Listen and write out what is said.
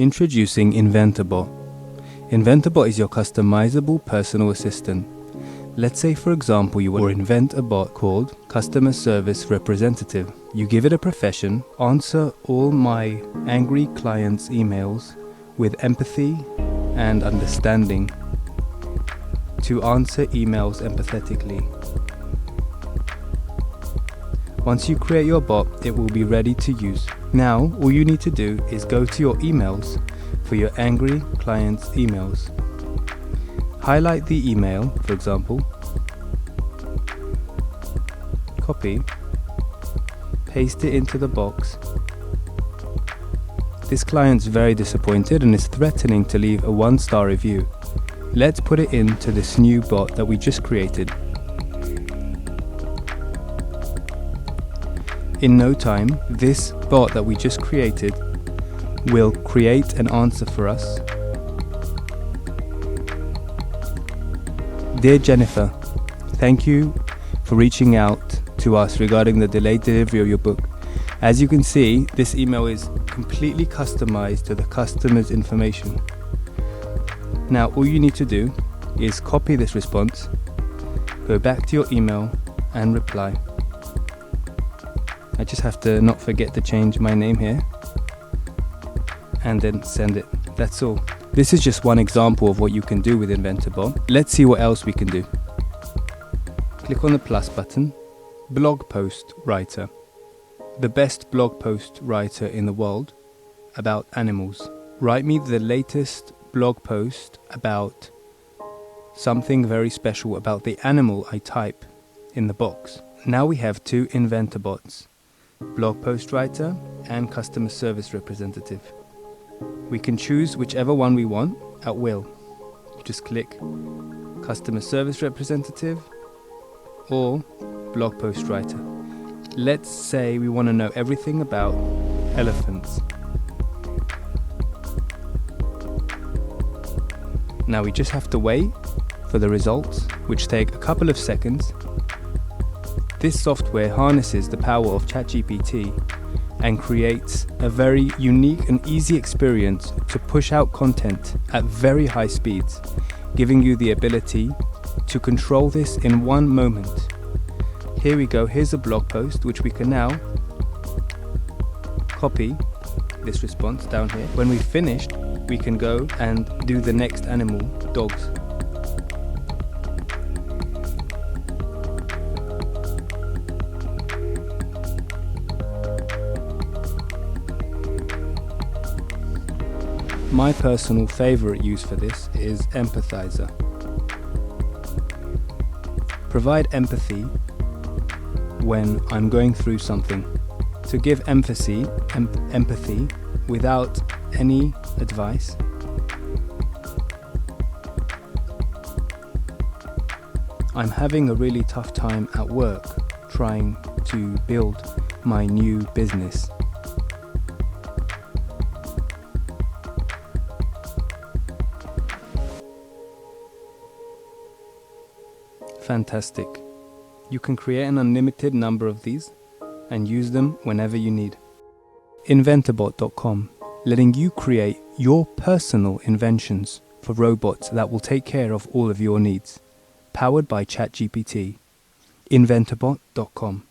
Introducing Inventabot. Inventabot is your customizable personal assistant. Let's say, for example, you will invent a bot called Customer Service Representative. You give it a profession: answer all my angry clients' emails with empathy and understanding. To answer emails empathetically. Once you create your bot, it will be ready to use. Now, all you need to do is go to your emails for your angry clients' emails. Highlight the email, for example. Copy. Paste it into the box. This client's very disappointed and is threatening to leave a 1-star review. Let's put it into this new bot that we just created. In no time, this bot that we just created will create an answer for us. Dear Jennifer, thank you for reaching out to us regarding the delayed delivery of your book. As you can see, this email is completely customized to the customer's information. Now, all you need to do is copy this response, go back to your email and reply. I just have to not forget to change my name here and then send it. That's all. This is just one example of what you can do with Inventabot. Let's see what else we can do. Click on the plus button. Blog post writer. The best blog post writer in the world about animals. Write me the latest blog post about something very special about the animal I type in the box. Now we have two Inventabots. Blog post writer and customer service representative. We can choose whichever one we want at will. Just click customer service representative or blog post writer. Let's say we want to know everything about elephants. Now we just have to wait for the results, which take a couple of seconds. This software harnesses the power of Chatgpt and creates a very unique and easy experience to push out content at very high speeds, giving you the ability to control this in one moment. Here we go, here's a blog post which we can now copy this response down here. When we've finished, we can go and do the next animal, dogs. My personal favorite use for this is empathizer. Provide empathy when I'm going through something. To give empathy without any advice. I'm having a really tough time at work trying to build my new business. Fantastic. You can create an unlimited number of these and use them whenever you need. Inventabot.com, letting you create your personal inventions for robots that will take care of all of your needs. Powered by Chatgpt. Inventabot.com.